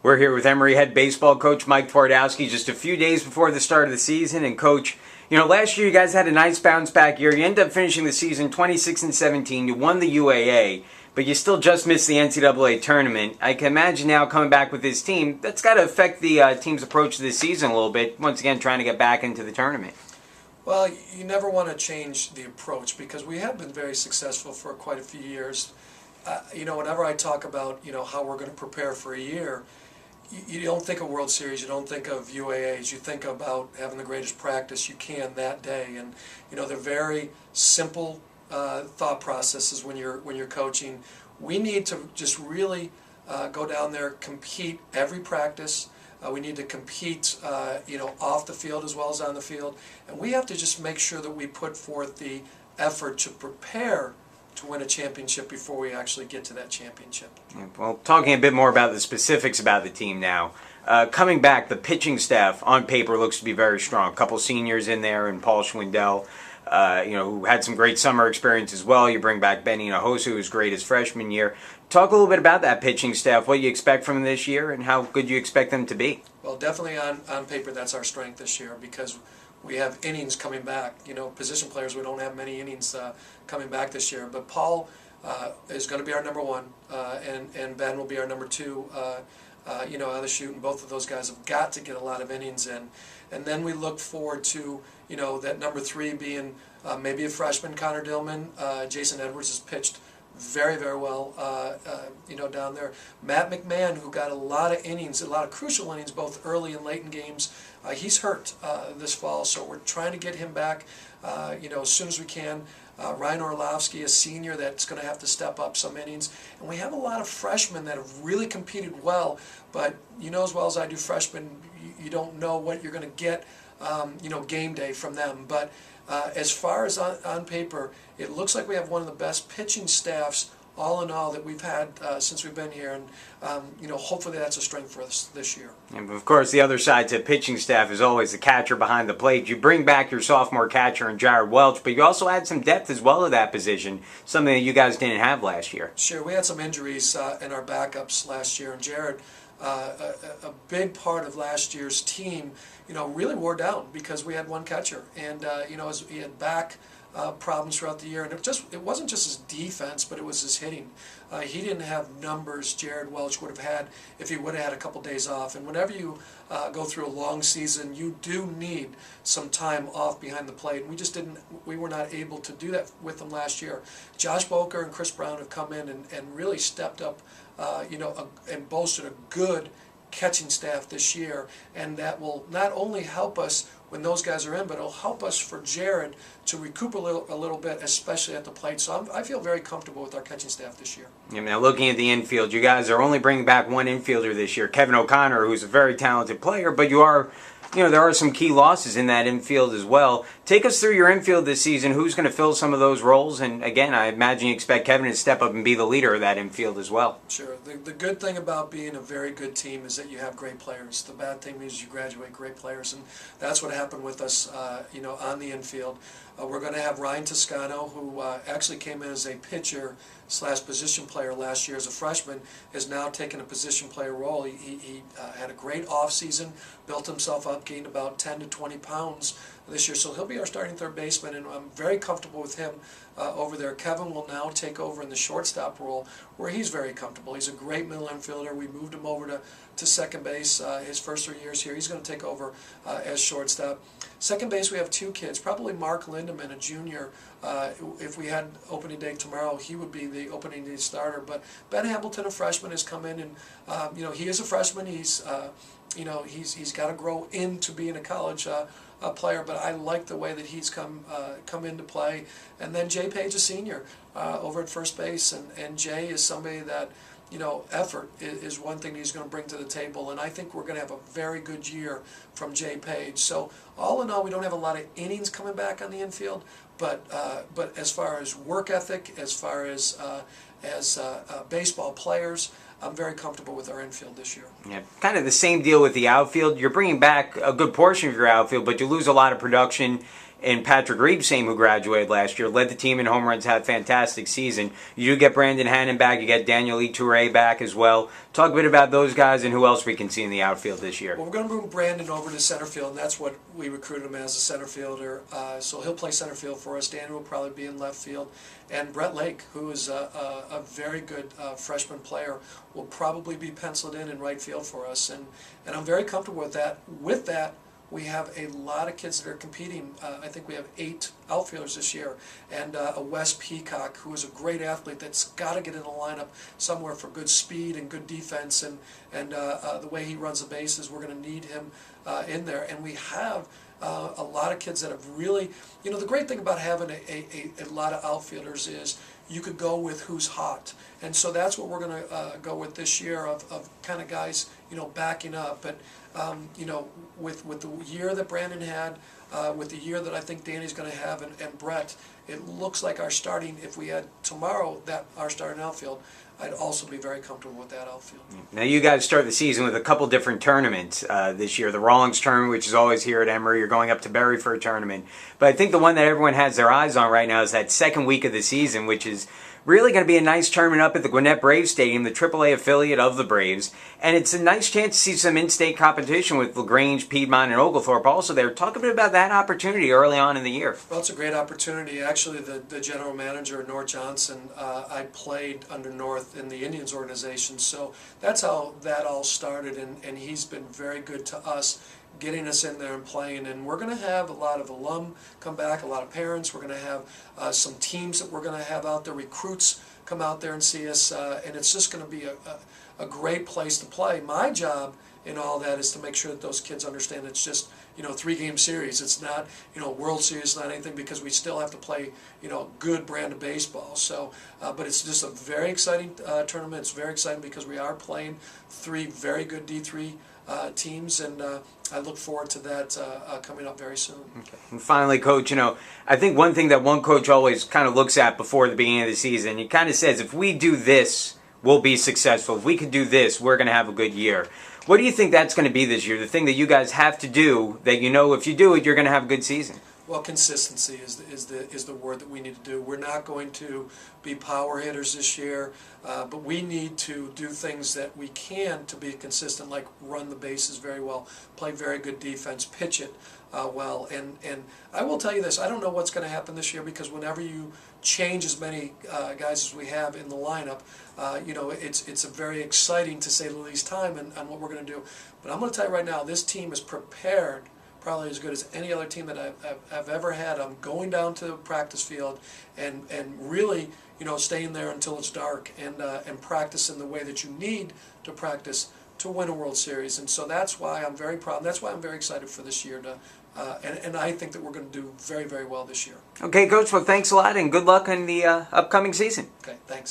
We're here with Emory head baseball coach Mike Twardoski just a few days before the start of the season. And coach, last year you guys had a nice bounce back year. You ended up finishing the season 26-17. You won the UAA, but you still just missed the NCAA tournament. I can imagine now coming back with this team, that's got to affect the team's approach to this season a little bit. Once again, trying to get back into the tournament. Well, you never want to change the approach because we have been very successful for quite a few years. Whenever I talk about, how we're going to prepare for a year, you don't think of World Series, you don't think of UAAs, you think about having the greatest practice you can that day. And, they're very simple thought processes when you're coaching. We need to just really go down there, compete every practice. We need to compete, off the field as well as on the field. And we have to just make sure that we put forth the effort to prepare to win a championship before we actually get to that championship. Yeah, well, talking a bit more about the specifics about the team now. Coming back, the pitching staff on paper looks to be very strong. A couple seniors in there, and Paul Schwindel, who had some great summer experience as well. You bring back Benny Nahosu, who was great his freshman year. Talk a little bit about that pitching staff, what you expect from them this year, and how good you expect them to be. Well, definitely on paper, that's our strength this year because we have innings coming back. Position players, we don't have many innings coming back this year. But Paul is going to be our number one, and Ben will be our number two, out of the chute. And both of those guys have got to get a lot of innings in. And then we look forward to, that number three being maybe a freshman, Connor Dillman. Jason Edwards has pitched very, very well, down there. Matt McMahon, who got a lot of innings, a lot of crucial innings, both early and late in games. He's hurt this fall, so we're trying to get him back, as soon as we can. Ryan Orlovsky, a senior that's going to have to step up some innings. And we have a lot of freshmen that have really competed well, but as well as I do, freshmen, you don't know what you're going to get, game day from them. But as far as on paper, it looks like we have one of the best pitching staffs all in all that we've had since we've been here, and hopefully that's a strength for us this year. And of course, the other side to pitching staff is always the catcher behind the plate. You bring back your sophomore catcher in Jared Welch, but you also add some depth as well to that position, something that you guys didn't have last year. Sure, we had some injuries in our backups last year, and Jared, a big part of last year's team, really wore down because we had one catcher, and he had back problems throughout the year, and it wasn't just his defense, but it was his hitting. He didn't have numbers Jared Welch would have had if he would have had a couple days off. And whenever you go through a long season, you do need some time off behind the plate. And we were not able to do that with him last year. Josh Boker and Chris Brown have come in and really stepped up, and boasted a good catching staff this year, and that will not only help us when those guys are in, but it'll help us for Jared to recoup a little bit, especially at the plate. So I feel very comfortable with our catching staff this year. Yeah, now looking at the infield, you guys are only bringing back one infielder this year, Kevin O'Connor, who's a very talented player, but there are some key losses in that infield as well. Take us through your infield this season. Who's going to fill some of those roles? And again, I imagine you expect Kevin to step up and be the leader of that infield as well. Sure. The good thing about being a very good team is that you have great players. The bad thing is you graduate great players, and that's what happened with us, on the infield. We're going to have Ryan Toscano, who actually came in as a pitcher/position player last year as a freshman, is now taking a position player role. He had a great offseason, built himself up, gained about 10 to 20 pounds this year, so he'll be our starting third baseman, and I'm very comfortable with him over there. Kevin will now take over in the shortstop role, where he's very comfortable. He's a great middle infielder. We moved him over to second base his first 3 years here. He's going to take over as shortstop. Second base, we have two kids, probably Mark Lindeman, a junior. If we had opening day tomorrow, he would be the opening day starter. But Ben Hamilton, a freshman, has come in, and he is a freshman. He's got to grow into being a college player, but I like the way that he's come into play. And then Jay Page, a senior, over at first base, and Jay is somebody that, effort is one thing he's going to bring to the table, and I think we're going to have a very good year from Jay Page. So all in all, we don't have a lot of innings coming back on the infield, but as far as work ethic, as far as baseball players, I'm very comfortable with our infield this year. Yeah, kind of the same deal with the outfield. You're bringing back a good portion of your outfield, but you lose a lot of production and Patrick Reeves, same who graduated last year, led the team in home runs, had a fantastic season. You do get Brandon Hannon back, you get Daniel Toure back as well. Talk a bit about those guys and who else we can see in the outfield this year. Well, we're going to move Brandon over to center field, and that's what we recruited him as, a center fielder. So he'll play center field for us. Daniel will probably be in left field. And Brett Lake, who is a very good freshman player, will probably be penciled in right field for us. And I'm very comfortable with that. With that, we have a lot of kids that are competing. I think we have 8 outfielders this year, and a Wes Peacock, who is a great athlete that's got to get in the lineup somewhere for good speed and good defense, and the way he runs the bases, we're going to need him in there. And we have a lot of kids that have really, the great thing about having a lot of outfielders is you could go with who's hot. And so that's what we're going to go with this year, of kind of guys, backing up. But, with the year that Brandon had, with the year that I think Danny's going to have, and Brett, it looks like our starting, if we had tomorrow our starting outfield, I'd also be very comfortable with that outfield. Now you guys start the season with a couple different tournaments this year. The Rawlings tournament, which is always here at Emory. You're going up to Berry for a tournament. But I think the one that everyone has their eyes on right now is that second week of the season, which is really going to be a nice tournament up at the Gwinnett Braves Stadium, the AAA affiliate of the Braves. And it's a nice chance to see some in-state competition with LaGrange, Piedmont, and Oglethorpe also there. Talk a bit about that opportunity early on in the year. Well, it's a great opportunity. Actually, the general manager, North Johnson, I played under North in the Indians organization, so that's how that all started, and he's been very good to us, getting us in there and playing. And we're going to have a lot of alum come back, a lot of parents. We're going to have some teams that we're going to have out there, recruits come out there and see us, and it's just going to be a great place to play. My job in all that is to make sure that those kids understand it's just 3-game series. It's not World Series, not anything, because we still have to play good brand of baseball. So, but it's just a very exciting tournament. It's very exciting because we are playing 3 very good D3 teams, and I look forward to that coming up very soon. Okay. And finally, Coach, I think one thing that one coach always kind of looks at before the beginning of the season, he kind of says, if we do this, we'll be successful. If we could do this, we're going to have a good year. What do you think that's going to be this year? The thing that you guys have to do, that if you do it, you're going to have a good season. Well, consistency is the word that we need to do. We're not going to be power hitters this year, but we need to do things that we can to be consistent, like run the bases very well, play very good defense, pitch it well. And I will tell you this, I don't know what's going to happen this year, because whenever you change as many guys as we have in the lineup, it's a very exciting, to say the least, time on what we're going to do. But I'm going to tell you right now, this team is prepared probably as good as any other team that I've ever had. I'm going down to the practice field and really staying there until it's dark, and practicing the way that you need to practice to win a World Series. And so that's why I'm very proud. That's why I'm very excited for this year, and I think that we're going to do very, very well this year. Okay, Coach, well, thanks a lot, and good luck in the upcoming season. Okay, thanks.